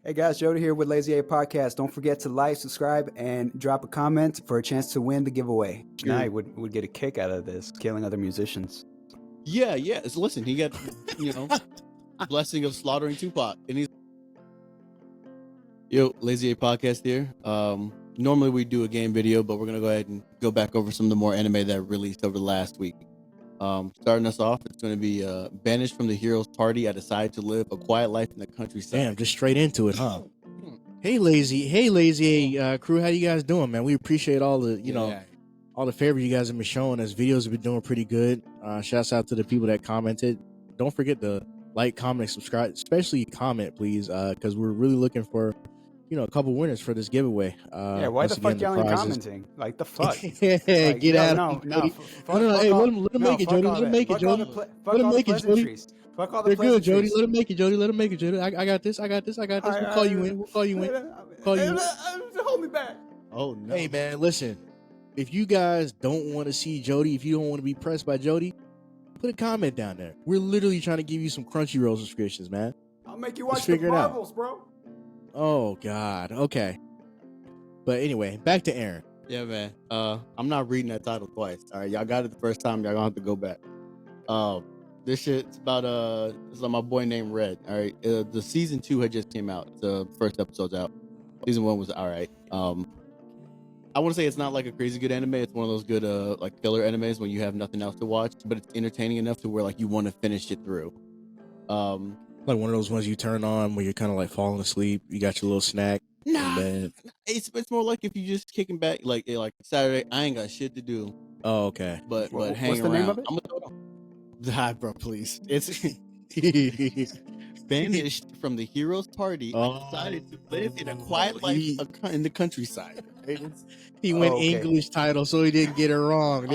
Hey guys, Jody here with Lazy A Podcast. Don't forget to like, subscribe, and drop a comment for a chance to win the giveaway. Knight would get a kick out of this, killing other musicians. Yeah. So listen, he got, blessing of slaughtering Tupac, and he's Lazy A Podcast here. Normally we do a game video, but we're gonna go ahead and go back over some of the more anime that released over the last week. Starting us off, it's going to be banished from the hero's party. I decide to live a quiet life in the countryside. Damn, just straight into it, huh? Hey, Lazy crew, how you guys doing, man? We appreciate all the, all the favor you guys have been showing us. Videos have been doing pretty good. Shouts out to the people that commented. Don't forget to like, comment, and subscribe. Especially comment, please, because we're really looking for, a couple winners for this giveaway. Why the fuck y'all ain't commenting? Like the fuck? Like, get out! No. Hey, let him make it, Jody. Let him make it, Jody. Let him make it, Jody. Fuck all the They're good, Jody. Let him make it, Jody. Let him make it, Jody. I got this. We'll call you in. Hold me back. Oh no. Hey man, listen. If you guys don't want to see Jody, if you don't want to be pressed by Jody, put a comment down there. We're literally trying to give you some Crunchyroll subscriptions, man. I'll make you watch Let's the figure it out. Marvels, bro. Oh God. Okay. But anyway, back to Aaron. Yeah, man. I'm not reading that title twice. All right, y'all got it the first time. Y'all gonna have to go back. This shit's about it's like my boy named Red. All right, the season 2 had just came out. The first episode's out. Season 1 was all right. I want to say it's not like a crazy good anime. It's one of those good like filler animes when you have nothing else to watch, but it's entertaining enough to where like you want to finish it through. Like one of those ones you turn on where you're kind of like falling asleep. You got your little snack. Nah, it's more like if you just kicking back like Saturday. I ain't got shit to do. Oh, okay. But hang what's the around. name of it? I'm gonna throw it on. Hi, bro, please. It's banished from the hero's party. I decided to live in a quiet life in the countryside. He went okay. English title, so he didn't get it wrong.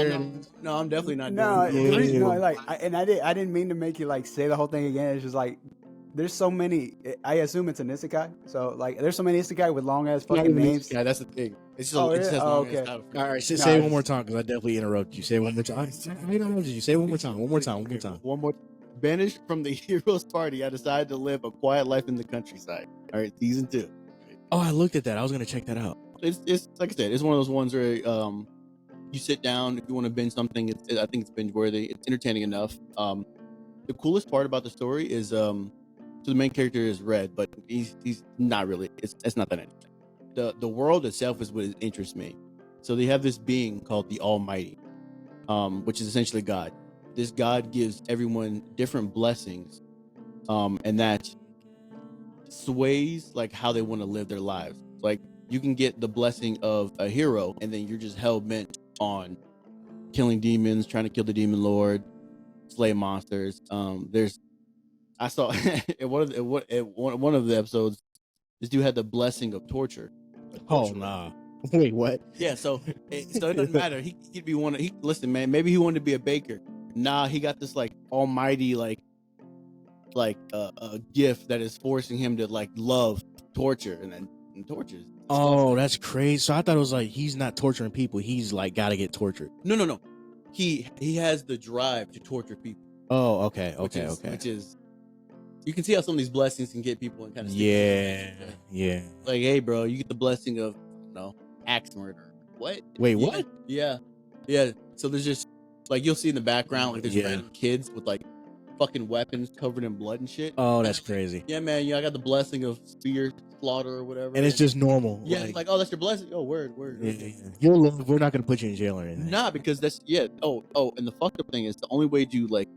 No, I'm definitely not No, doing it. I didn't mean to make you like say the whole thing again. It's just like there's so many. I assume it's an isekai. So like there's so many isekai with long ass fucking names. Yeah, that's the thing. It's just okay. All right, say it one more time because I definitely interrupted you. Say it one more time. I interrupted you. Say it one more time. One more. Banished from the hero's party, I decided to live a quiet life in the countryside. All right, season 2. Oh, I looked at that. I was gonna check that out. It's like I said, it's one of those ones where you sit down if you want to binge something. I think it's binge worthy. It's entertaining enough. The coolest part about the story is so the main character is Red, but he's not really. It's not that interesting. The world itself is what interests me. So they have this being called the Almighty, which is essentially God. This God gives everyone different blessings, and that sways like how they want to live their lives. Like you can get the blessing of a hero, and then you're just hell bent on killing demons, trying to kill the demon lord, slay monsters. I saw in one of the episodes, this dude had the blessing of torture. Oh nah. Wait, what? Yeah, so it doesn't matter. He could be listen, man. Maybe he wanted to be a baker. Nah, he got this like almighty like a gift that is forcing him to like love torture and tortures. Oh, that's crazy. So I thought it was like he's not torturing people. He's like got to get tortured. No. He has the drive to torture people. Oh, okay. Which is you can see how some of these blessings can get people and kind of yeah. Like, hey, bro, you get the blessing of axe murder. What? Wait, what? Yeah. So there's just like you'll see in the background like there's random kids with like fucking weapons covered in blood and shit. Oh, that's crazy. Yeah, man. I got the blessing of spear slaughter or whatever. And it's just normal. Yeah, like oh, that's your blessing. Oh, word. Yeah. You'll live. We're not gonna put you in jail or anything. Nah, because that's Oh, and the fucked up thing is the only way to like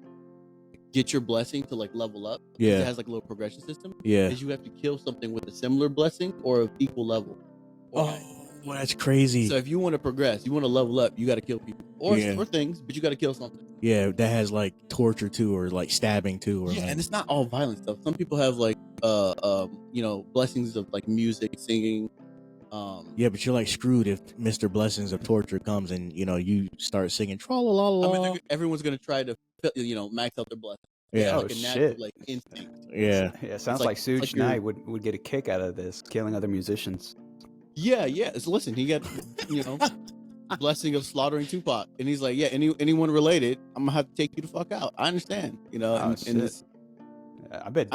get your blessing to like level up. Yeah. It has like a little progression system. Yeah. Is you have to kill something with a similar blessing or of equal level. Oh, well, that's crazy. So if you want to progress, you want to level up, you got to kill people or things, but you got to kill something. Yeah, that has like torture too, or like stabbing too, or and it's not all violent stuff. Some people have like blessings of like music, singing. Yeah, but you're like screwed if Mr. Blessings of Torture comes and you start singing tra la la la. I mean, everyone's gonna try to max out their blessing. Yeah, like a natural like instinct. Yeah. Sounds like Suge Knight would get a kick out of this, killing other musicians. Yeah. So listen, he got blessing of slaughtering Tupac, and he's like, yeah, anyone related, I'm gonna have to take you the fuck out. I understand, I bet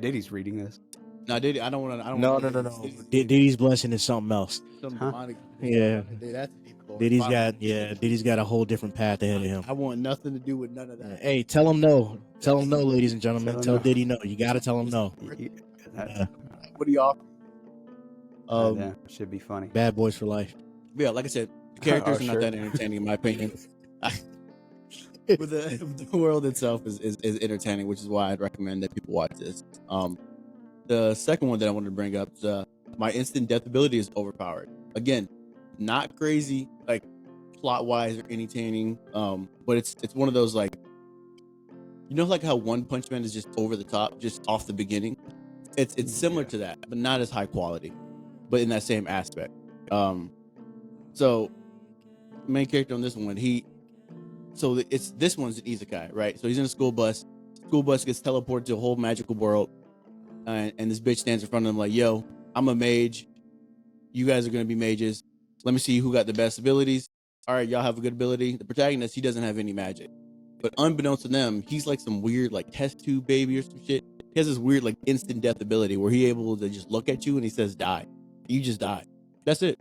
Diddy's reading this. No, Diddy. I don't want to. No. Diddy's blessing is something else. Some Huh? demonic. Yeah. That's deep. Diddy's got a whole different path ahead of him. I want nothing to do with none of that. Hey, tell him no. Tell him no, ladies and gentlemen. Tell him Tell no. Diddy no. You got to tell him no. That, What do you offer? yeah, should be funny. Bad boys for life. Yeah, like I said, the characters Oh, are not sure. that entertaining in my opinion. But the world itself is entertaining, which is why I'd recommend that people watch this. The second one that I wanted to bring up is my instant death ability is overpowered. Again, not crazy like plot wise or entertaining, but it's one of those like, you know, like how One Punch Man is just over the top, just off the beginning. It's similar to that, but not as high quality, but in that same aspect. So main character on this one, this one's an isekai, right? So he's in a school bus. School bus gets teleported to a whole magical world, and this bitch stands in front of him like, "Yo, I'm a mage. You guys are gonna be mages. Let me see who got the best abilities. All right, y'all have a good ability." The protagonist, he doesn't have any magic, but unbeknownst to them, he's like some weird like test tube baby or some shit. He has this weird like instant death ability where he able to just look at you and he says, "Die." You just die. That's it.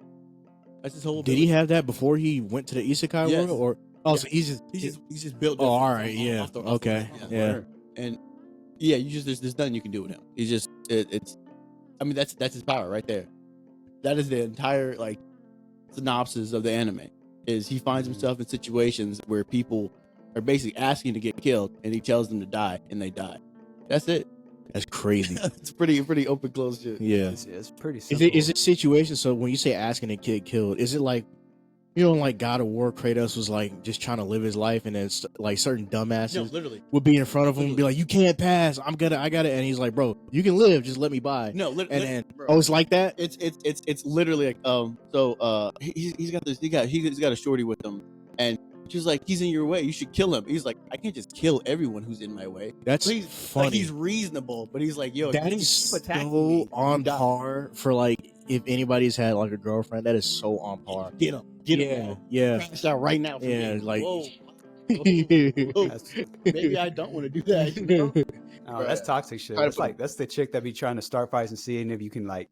That's his whole. Did he have that before he went to the isekai Yes. world, or so he's just built. Oh, all right, different yeah, off the okay, bat. yeah. And yeah, there's nothing you can do with him. He's just it's. I mean, that's his power right there. That is the entire like synopsis of the anime. Is he finds himself in situations where people are basically asking to get killed, and he tells them to die, and they die. That's it. That's crazy. It's pretty open close shit. Yeah. It's pretty simple. Is it situation? So when you say asking a kid killed, is it like, you know, like God of War, Kratos was like just trying to live his life, and then like certain dumbasses No, literally. would be in front of him and be like, "You can't pass. I got it," and he's like, "Bro, you can live. Just let me by." No, And then bro. oh, it's like that. It's literally like so he's got a shorty with him, and she's like, "He's in your way, you should kill him." He's like, "I can't just kill everyone who's in my way." That's But he's funny. like, he's reasonable, but he's like, "Yo, That you is keep attacking so me, on you die. par for like if anybody's had like a girlfriend. That is so on par. Get him, Yeah, yeah. Crash out right now. For Yeah, me. like- Whoa. That's, Maybe I don't want to do that. You know? oh, that's toxic shit. Try to That's put- like that's the chick that be trying to start fights and seeing if you can like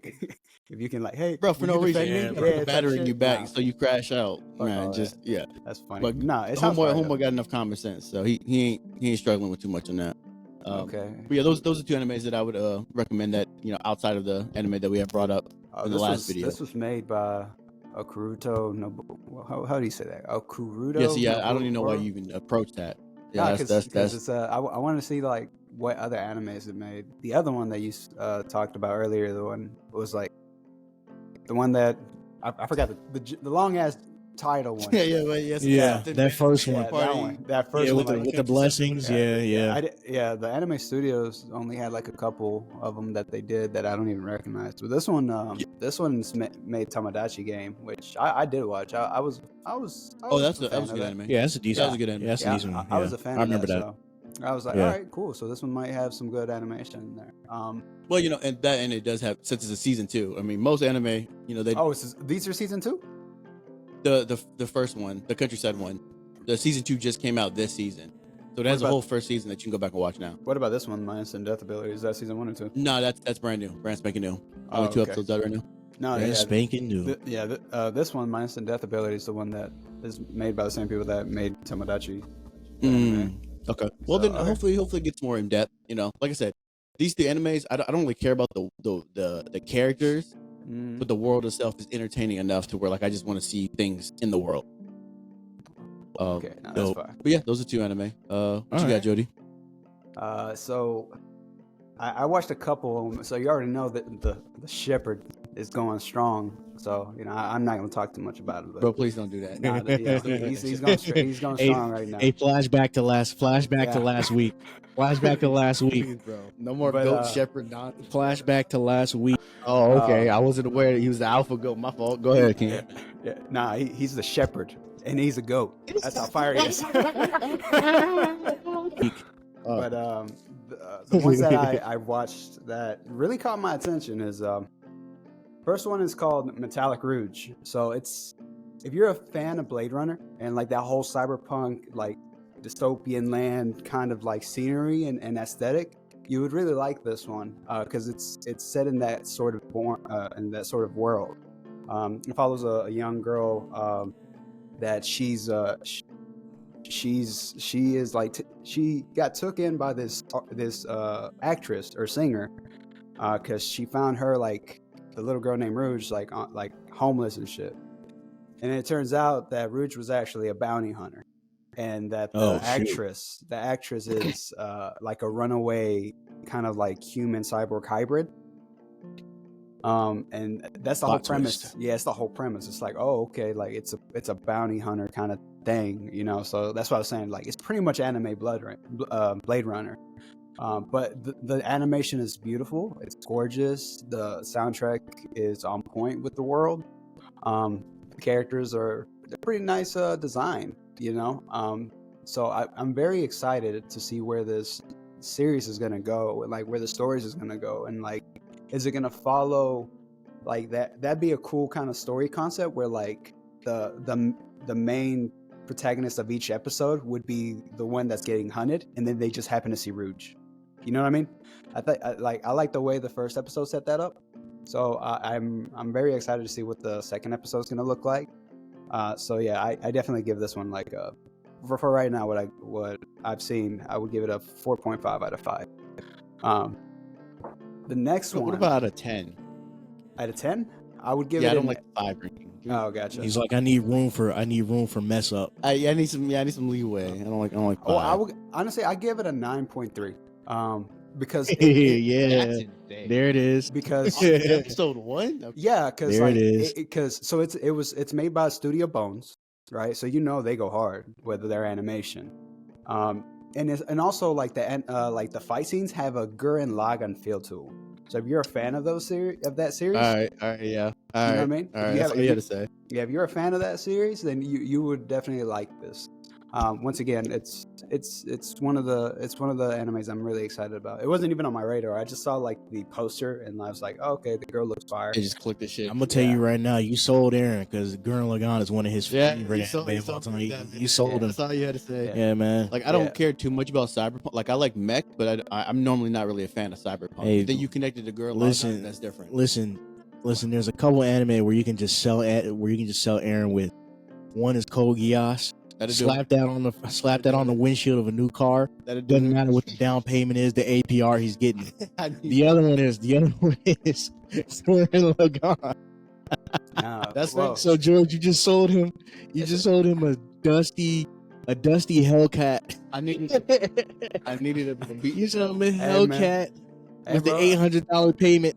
hey Bro, for will no you reason, defend me? Yeah, type battering shit. you back, Nah, so you crash out, all man. that. Just yeah. that's funny. But Nah, it sounds Homeboy got enough common sense, so he ain't struggling with too much on that. Okay. But yeah, those are two animes that I would recommend that, you know, outside of the anime that we have brought up in the this last video. This was made by Okuruto. No, how do you say that? Okuruto. Yes, yeah, I don't even know why you even approach that. Yeah, that's it's I want to see like what other animes it made. The other one that you talked about earlier, the one was like the one that I forgot the long ass title one. Yeah, that first one. That first Yeah, one. with the blessings. Yeah. The anime studios only had like a couple of them that they did that I don't even recognize. But this one's made Tomodachi Game, which I did watch. I was that was a a fan good of that. anime. Yeah, that's a decent. That was a good anime. Yeah, that's a decent one. I was a fan. I remember of that. that. So I was like, Yeah. all right, cool. So this one might have some good animation in there. Well, you know, and it does have, since it's a season 2. I mean, most anime, you know, they these are season 2. the first one, the Countryside one, the season 2 just came out this season, so it has a about- whole first season that you can go back and watch now. What about this one, My Instant Death Ability? Is that season 1 or 2? No, that's brand new, brand spanking new. Oh, Only 2 okay. episodes out right now. No, Brand spanking new. This one, My Instant Death Ability, is the one that is made by the same people that made Tomodachi. Okay. Well, So, then okay. hopefully it gets more in depth. You know, like I said, these two animes, I don't really care about the characters, Mm. but the world itself is entertaining enough to where like I just want to see things in the world. Okay, no, that's so- fine. But yeah, those are 2 anime. What you right. got, Jody? So I watched a couple of them. So you already know that the Shepherd is going strong. So you know I'm not gonna talk too much about it. But Bro, please don't do that. nah, he's going strong right now. Hey, flashback to last week. Flashback to last week. Please, bro. No more But, goat shepherd. Flashback to last week. Oh, okay. I wasn't aware that he was the alpha goat. My fault. Go ahead, King. Yeah, nah, he's the shepherd, and he's a goat. That's how fire he is. But the ones that I watched that really caught my attention is first one is called Metallic Rouge. So it's if you're a fan of Blade Runner and like that whole cyberpunk like dystopian land kind of like scenery and aesthetic, you would really like this one because it's set in that sort of world. It follows a young girl that she got took in by this actress or singer because she found her, like, the little girl named Rouge, like homeless and shit. And it turns out that Rouge was actually a bounty hunter, and that the actress is like a runaway kind of like human cyborg hybrid. And that's the whole premise. Twist. Yeah, it's the whole premise. It's like, oh, okay, like it's a bounty hunter kind of thing, you know. So that's what I was saying. Like, it's pretty much anime Blade Runner. But the animation is beautiful. It's gorgeous. The soundtrack is on point with the world. The characters they're pretty nice design, you know. So I'm very excited to see where this series is gonna go, and like where the stories is gonna go, and like, is it gonna follow like that? That'd be a cool kind of story concept where like the main protagonist of each episode would be the one that's getting hunted, and then they just happen to see Rouge. You know what I mean? I like the way the first episode set that up. So I'm very excited to see what the second episode is gonna look like. So yeah, I definitely give this one like a, for right now what I've seen, I would give it a 4.5 out of 5. The next one. What about out of 10? Out of 10? I would give it. I don't like the 5 ranking. Oh, gotcha. He's like, I need room for mess up. I need some leeway. I don't like 5. Oh, I would honestly, I give it a 9.3. Because yeah, there it is. Because episode 1. Okay. Yeah, because there like, it is. Because so it's made by Studio Bones, right? So you know they go hard whether they're animation, and also like the fight scenes have a Gurren Lagann feel to them. So if you're a fan of that series, all right, yeah, all right, you know what I mean? all right. That's all you had to say. Yeah, if you're a fan of that series, then you would definitely like this. Once again, it's one of the animes I'm really excited about. It wasn't even on my radar. I just saw like the poster and I was like, oh, okay, the girl looks fire. I just clicked the shit. I'm gonna tell you right now, you sold Aaron because Gurren Lagann is one of his favorite anime of all time. You sold him. That's all you had to say. Yeah, man. Like, I don't care too much about Cyberpunk. Like, I like mech, but I'm normally not really a fan of Cyberpunk. Hey, then you connected to Gurren listen, Lagann, that's different. Listen. There's a couple anime where you can just sell Aaron with. One is Code Geass. Slap that on the windshield of a new car. Doesn't matter what the down payment is, the APR he's getting. The other one is Gurren Lagann. That's so George, you just sold him a dusty Hellcat. I needed a beat. You sold him a Hellcat with the $800 payment.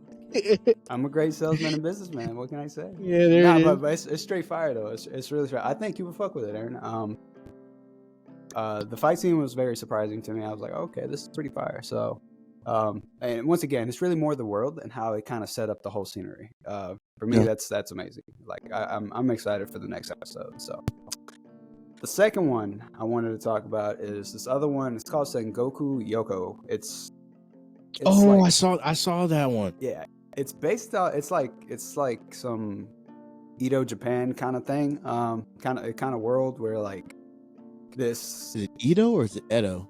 I'm a great salesman and businessman. What can I say? Yeah, there it is. But it's straight fire though. It's really fire. I think you would fuck with it, Aaron. The fight scene was very surprising to me. I was like, okay, this is pretty fire. So, and once again, it's really more the world and how it kind of set up the whole scenery. For me, that's amazing. Like I'm excited for the next episode. So, the second one I wanted to talk about is this other one. It's called Sengoku Yoko. It's like, I saw that one. Yeah. It's based out. It's like some Edo Japan kind of thing. Kind of world where like this. Is it Edo or is it Edo?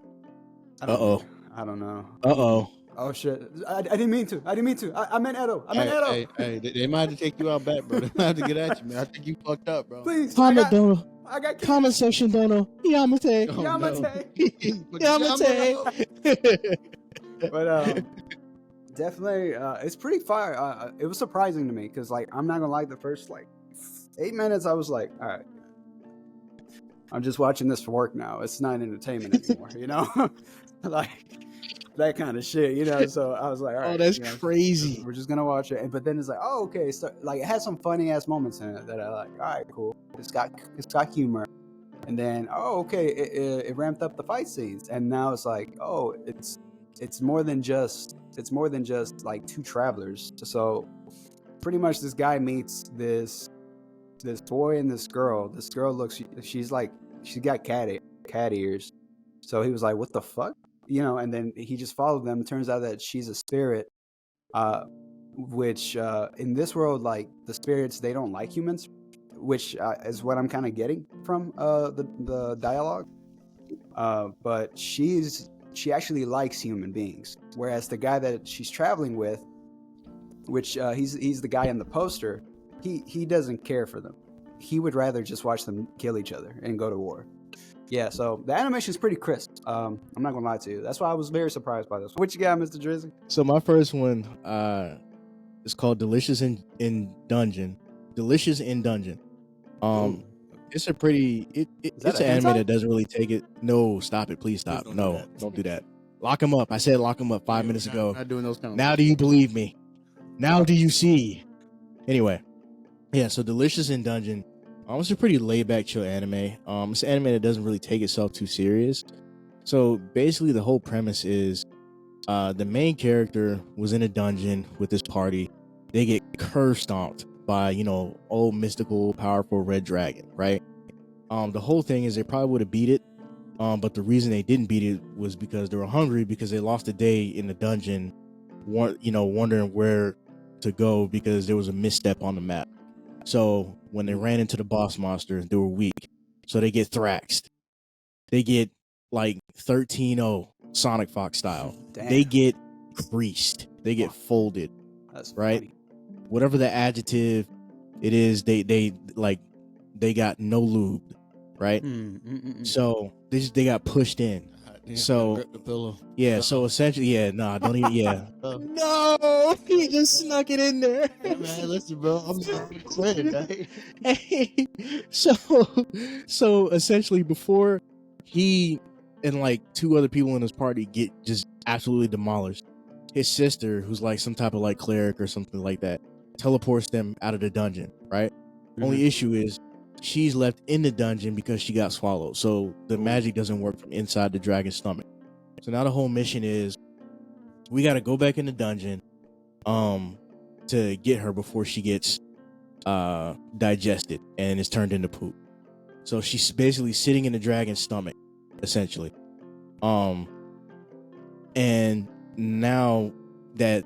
I don't know. Oh shit! I didn't mean to. I meant Edo. Hey, they might have to take you out back, bro. They might have to get at you, man. I think you fucked up, bro. Please. Comment Dono. I got comment section Dono. Yamate. Yamate. But definitely, it's pretty fire. It was surprising to me because, like, I'm not gonna lie, the first like 8 minutes, I was like, all right, I'm just watching this for work now. It's not entertainment anymore, you know, like that kind of shit, you know. So I was like, all right, that's crazy. We're just gonna watch it, but then it's like, oh, okay. So like, it had some funny ass moments in it that I like. All right, cool. It's got humor, and then okay, it ramped up the fight scenes, and now it's like, oh, it's more than just like two travelers. So pretty much this guy meets this boy and this girl. This girl she's got cat ears. So he was like, what the fuck? You know, and then he just followed them. It turns out that she's a spirit, which in this world, like the spirits, they don't like humans, which is what I'm kind of getting from the dialogue. But she's she actually likes human beings, whereas the guy that she's traveling with, which he's the guy in the poster, he doesn't care for them. He would rather just watch them kill each other and go to war. Yeah, so the animation is pretty crisp. I'm not gonna lie to you. That's why I was very surprised by this. What you got, Mr. Drizzy? So my first one is called Delicious in Dungeon. Delicious in Dungeon. It's a pretty it's an anime that doesn't really take it. No, stop it, please stop. No, don't do that. Lock him up. I said lock him up 5 minutes ago. Not doing those kind of Now do you believe me? Now do you see? Anyway, yeah. So Delicious in Dungeon. It's a pretty laid back, chill anime. It's an anime that doesn't really take itself too serious. So basically, the whole premise is the main character was in a dungeon with this party. They get curve stomped by, old mystical, powerful red dragon, right? The whole thing is they probably would have beat it. But the reason they didn't beat it was because they were hungry, because they lost a day in the dungeon, wondering where to go because there was a misstep on the map. So when they ran into the boss monster, they were weak. So they get thraxed. They get like 13-0 Sonic Fox style. Damn. They get creased. They get folded. That's right? funny. Whatever the adjective it is, they got no lube, right? So they got pushed in. So grip the pillow. yeah, so essentially, don't even, yeah. No, he just snuck it in there. Hey, man, listen, bro, I'm saying, right? Hey, so essentially, before he and like two other people in his party get just absolutely demolished, his sister, who's like some type of like cleric or something like that, teleports them out of the dungeon, right? Only issue is she's left in the dungeon because she got swallowed. So the magic doesn't work from inside the dragon's stomach. So now the whole mission is we got to go back in the dungeon to get her before she gets digested and is turned into poop. So she's basically sitting in the dragon's stomach, essentially. And now that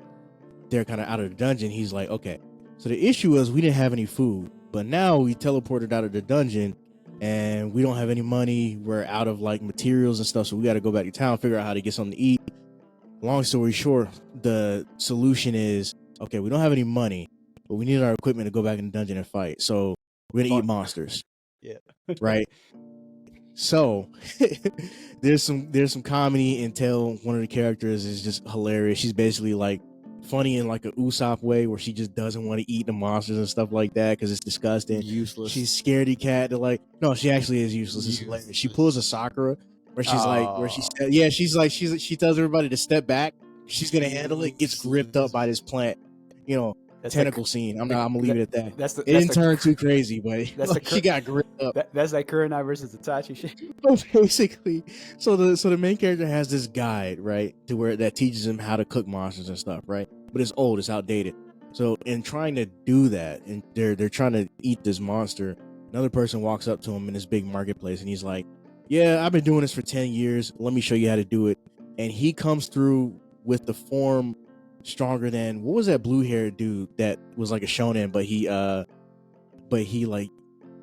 they're kind of out of the dungeon, he's like, okay, so the issue was we didn't have any food, but now we teleported out of the dungeon and we don't have any money. We're out of like materials and stuff, so we got to go back to town, figure out how to get something to eat. Long story short, the solution is, okay, we don't have any money, but we need our equipment to go back in the dungeon and fight. So we're gonna eat monsters. Yeah. Right. So there's some comedy until one of the characters is just hilarious. She's basically like funny in like a Usopp way, where she just doesn't want to eat the monsters and stuff like that because it's disgusting. Useless. She's scaredy cat to like, no, she actually is useless. It's hilarious. She pulls a Sakura where she's like, where she tells everybody to step back. She's gonna handle it. Gets gripped up by this plant, That's tentacle scene. I'm gonna leave it at that. It didn't turn too crazy, but that's she got gripped up. That's like Kurenai versus Itachi shit. So basically, so the main character has this guide, right, to where that teaches him how to cook monsters and stuff, right? But it's old, it's outdated. So in trying to do that, and they're trying to eat this monster, another person walks up to him in this big marketplace, and he's like, "Yeah, I've been doing this for 10 years. Let me show you how to do it." And he comes through with the form stronger than, what was that blue-haired dude that was like a shonen, but he like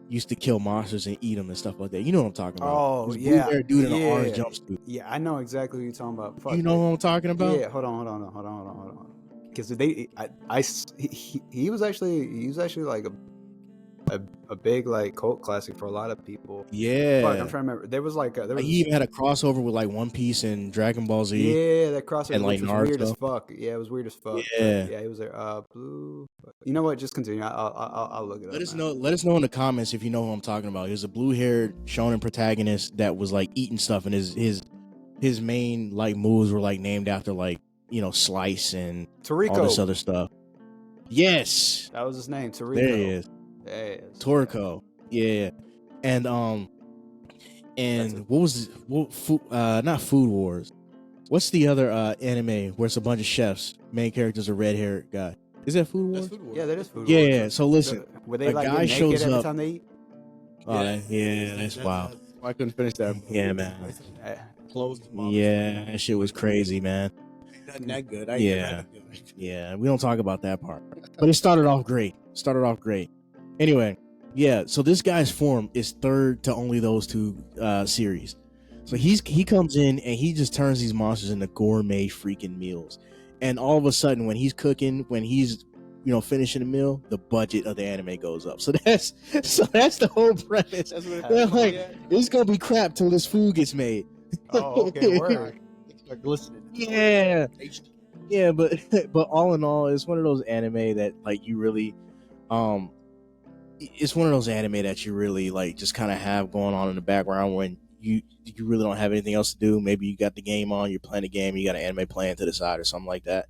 used to kill monsters and eat them and stuff like that. You know what I'm talking about? Oh, This yeah. blue-haired dude in an Yeah. orange jumpsuit. Yeah, I know exactly what you're talking about. Fuck, You know what I'm talking about? Yeah, hold on. Because he was actually like a big like cult classic for a lot of people. Yeah. Fuck, I'm trying to remember. There was like He even had a crossover with like One Piece and Dragon Ball Z. yeah, that crossover and, like, which was weird as Naruto. fuck. Yeah, it was weird as fuck. Yeah. Yeah, he was there. Blue. You know what? Just continue. I'll look it up. Let us now. know in the comments if you know who I'm talking about. He was a blue-haired shonen protagonist that was like eating stuff, and his main like moves were like named after like, Slice and Toriko. all this other stuff. Yes. That was his name. Toriko. There he is. There he is. Toriko. Yeah. And what was not Food Wars. What's the other anime where it's a bunch of chefs? Main character's a red-haired guy. Is that Food Wars? That's Food Wars. Yeah, that is food. Yeah, Wars. yeah. So listen, Were they a like guy get shows naked every up- time they eat? that's wild. I couldn't finish that. Yeah, man. Closed. Yeah, that shit was crazy, man. Nothing that good. Yeah. Yeah, we don't talk about that part. But it started off great. Anyway, yeah, so this guy's form is third to only those two series. So he comes in and he just turns these monsters into gourmet freaking meals. And all of a sudden, when he's cooking, when he's finishing the meal, the budget of the anime goes up. So that's the whole premise. That's what They're like, it's gonna be crap till this food gets made. Oh, okay, word. Start glistening. Yeah. Yeah, but all in all, it's one of those anime that like you really, it's one of those anime that you really like just kind of have going on in the background when you really don't have anything else to do. Maybe you got the game on, you're playing the game, you got an anime playing to the side or something like that.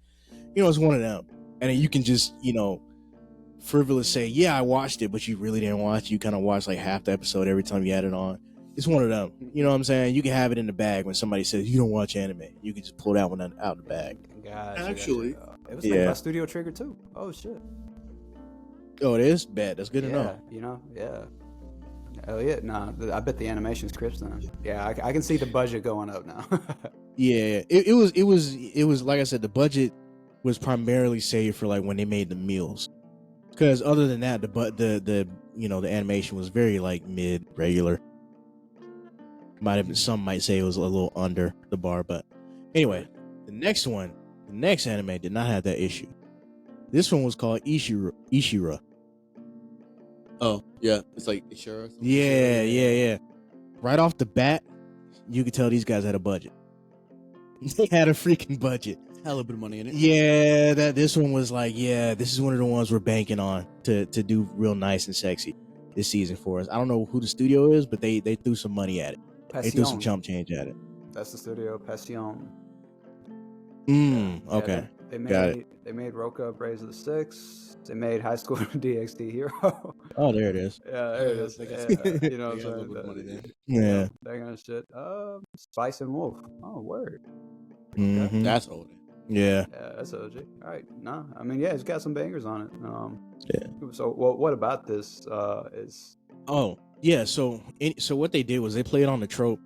It's one of them, and then you can just frivolous say, yeah, I watched it, but you really didn't watch. You kind of watch like half the episode every time you had it on. It's one of them. You know what I'm saying? You can have it in the bag when somebody says you don't watch anime. You can just pull that one out of the bag. Gotcha, Actually, it was made by Studio Trigger too. Oh shit. Oh, it is? Bad. That's good to know. Yeah. Hell yeah. Nah, I bet the animation's crisp then. Yeah, I can see the budget going up now. Yeah, it was like I said, the budget was primarily saved for like when they made the meals. Because other than that, the animation was very like mid regular. Might have been, some might say it was a little under the bar, but anyway, the next anime did not have that issue. This one was called Ishira. Oh yeah, it's like Ishira. Yeah. Right off the bat, you could tell these guys had a budget. They had a freaking budget. Hell a bit of money in it. Yeah, this one was like, this is one of the ones we're banking on to do real nice and sexy this season for us. I don't know who the studio is, but they threw some money at it. They threw some chump change at it. That's the studio, Passion. Okay. Got it. They made Roka Braves of the Sticks. They made High School DxD Hero. Oh, there it is. Yeah, there it is. You know what I'm saying? Yeah. That kind of shit. Spice and Wolf. Oh, word. Mm-hmm. That's old. Yeah. Yeah, that's OG. All right. No, I mean, yeah, it's got some bangers on it. Yeah. So, what about this? Is Oh, yeah. So what they did was they played on the trope.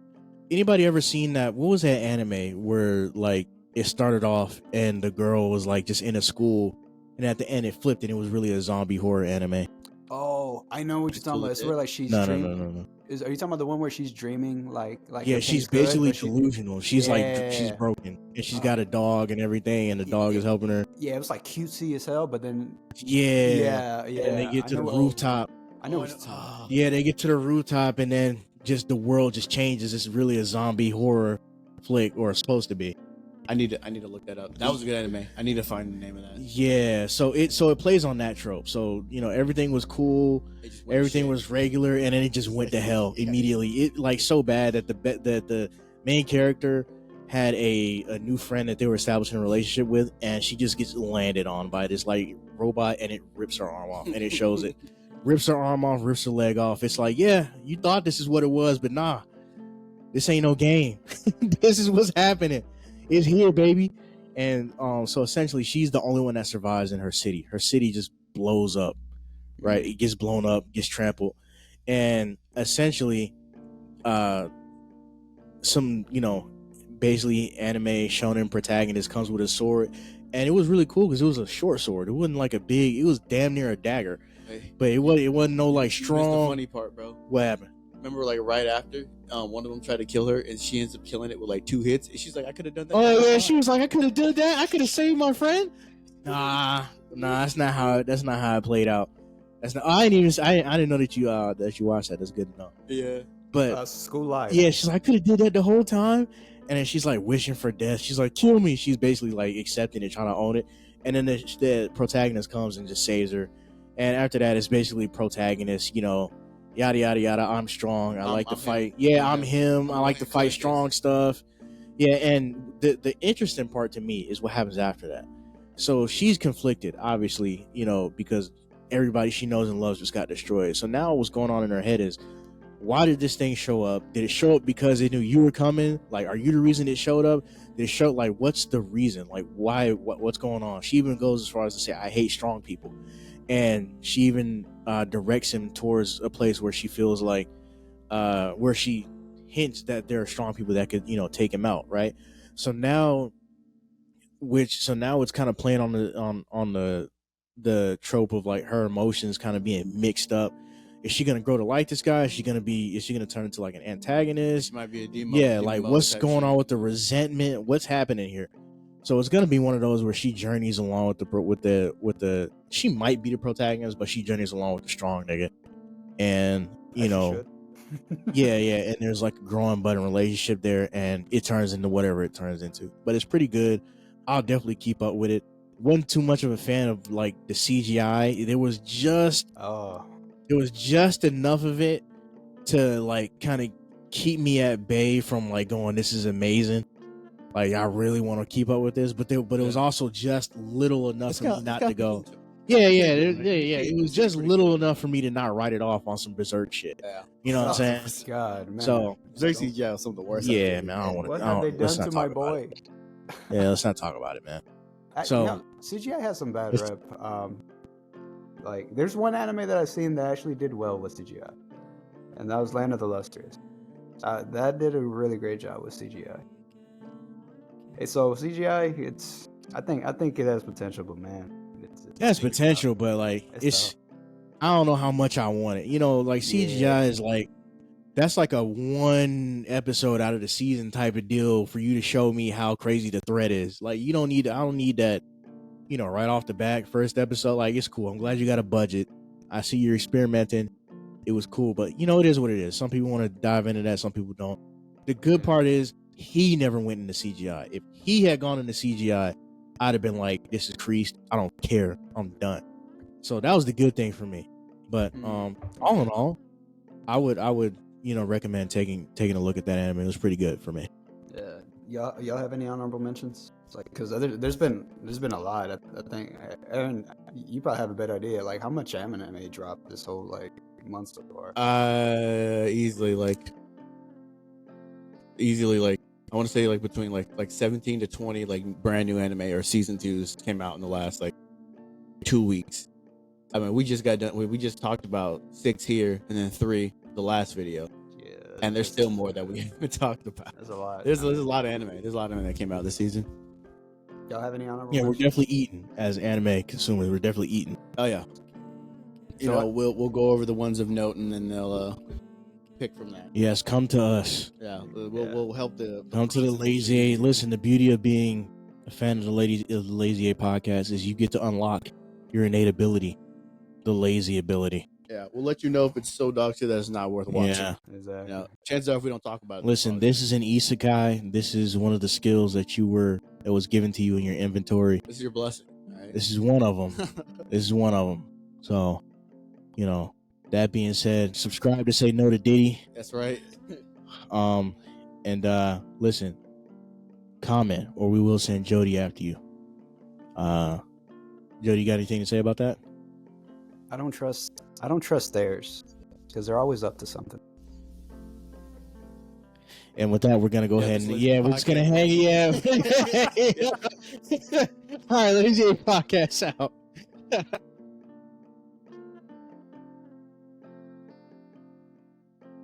Anybody ever seen that? What was that anime where like it started off and the girl was like just in a school, and at the end it flipped and it was really a zombie horror anime? Oh, I know what you're talking about. It's where like she's dreaming. No. Are you talking about the one where she's dreaming like yeah, she's basically delusional. She's like Yeah. she's broken and she's got a dog and everything, and the dog is helping her. Yeah, it was like cutesy as hell, but then Yeah. yeah. And they get I to the know- rooftop. I know what you're talking about. Yeah, they get to the rooftop and then just the world just changes. It's really a zombie horror flick, or it's supposed to be. I need to look that up. That was a good anime. I need to find the name of that. Yeah, so it plays on that trope. So everything was cool, everything was regular, and then it just went to hell immediately. It like so bad that the main character had a new friend that they were establishing a relationship with, and she just gets landed on by this like robot, and it rips her arm off, and it shows it. Rips her arm off, rips her leg off. It's like, yeah, you thought this is what it was, but nah, this ain't no game. This is what's happening. It's here, baby. And so essentially she's the only one that survives in her city. Her city just blows up, right? It gets blown up, gets trampled. And essentially some, basically anime shonen protagonist comes with a sword. And it was really cool because it was a short sword. It wasn't like it was damn near a dagger. Hey, But it wasn't no like you missed strong. the funny part, bro. What happened? Remember, like right after, one of them tried to kill her, and she ends up killing it with like 2 hits. And she's like, "I could have done that." Oh yeah, she was like, "I could have done that. I could have saved my friend." Nah, that's not how it played out. That's not. I didn't know that you watched that. That's good to know. Yeah. But School life. yeah, she's like, "I could have did that the whole time," and then she's like wishing for death. She's like, "Kill me." She's basically like accepting it, trying to own it. And then the protagonist comes and just saves her. And after that, it's basically protagonist, yada yada yada. I'm strong. I like to fight. Yeah, I'm him. I like to fight strong stuff. Yeah, and the interesting part to me is what happens after that. So she's conflicted, obviously, because everybody she knows and loves just got destroyed. So now what's going on in her head is, why did this thing show up? Did it show up because they knew you were coming? Like, are you the reason it showed up? Did it show, like, what's the reason? Like, why? What's going on? She even goes as far as to say, I hate strong people. And she even directs him towards a place where she feels like, where she hints that there are strong people that could, take him out, right? So now it's kind of playing on the trope of like her emotions kind of being mixed up. is she gonna grow to like this guy? Is she gonna turn into like an antagonist? She might be a demon. Yeah, like what's going on with the resentment? What's happening here? So it's gonna be one of those where she journeys along with the she might be the protagonist, but she journeys along with the strong nigga, and you know, yeah, and there's like a growing budding relationship there, and it turns into whatever it turns into. But it's pretty good. I'll definitely keep up with it. Wasn't too much of a fan of like the CGI. There was just enough of it to like kind of keep me at bay from like going, this is amazing. Like I really want to keep up with this, but it was also just little enough for me not to go. Yeah. It was just little enough for me to not write it off on some berserk shit. Yeah. You know what I'm saying? God, man. So berserk CGI was some of the worst. Yeah, man. I don't want to. What have they done to my boy? Yeah, let's not talk about it, man. So CGI has some bad rep. Like there's one anime that I've seen that actually did well with CGI, and that was Land of the Lustrous. That did a really great job with CGI. So CGI, I think it has potential, but man, it has potential, but like it's I don't know how much I want it. You know, like CGI is like that's like a one episode out of the season type of deal for you to show me how crazy the threat is. Like I don't need that, you know, right off the bat, first episode. Like it's cool. I'm glad you got a budget. I see you're experimenting. It was cool, but you know, it is what it is. Some people want to dive into that, some people don't. The good part is he never went into CGI. If he had gone into CGI, I'd have been like, this is creased. I don't care. I'm done. So that was the good thing for me. But all in all, I would you know recommend taking a look at that anime. It was pretty good for me. Yeah, y'all have any honorable mentions? It's like because there's been a lot. I think Aaron, you probably have a better idea. Like how much anime dropped this whole like month so far? Easily like I want to say like between like 17 to 20 like brand new anime or season 2s came out in the last like 2 weeks. I mean, we just got done. We just talked about 6 here and then 3 the last video. Yeah, and there's still more that we haven't talked about. There's a lot. There's a lot of anime. There's a lot of anime that came out this season. Y'all have any honorable? Yeah, mentions? we're definitely eating as anime consumers. We're definitely eating. Oh yeah. You know, we'll go over the ones of note and then they'll pick from that. Yes, come to us. Yeah, we'll help the come to the Lazy A. Listen, the beauty of being a fan of the Lazy A podcast is you get to unlock your innate ability, the lazy ability. Yeah, we'll let you know if it's so dog shit that it's not worth watching. Yeah, exactly. You know, chances are if we don't talk about it. Listen, this is an isekai. This is one of the skills that was given to you in your inventory. This is your blessing. Right? This is one of them. So, you know, that being said, subscribe to Say No to Diddy. That's right. And listen, comment or we will send Jody after you. Jody, you got anything to say about that? I don't trust theirs because they're always up to something. And with that, we're gonna go ahead and we're just gonna hang. Yeah. All right, let me see your podcast out.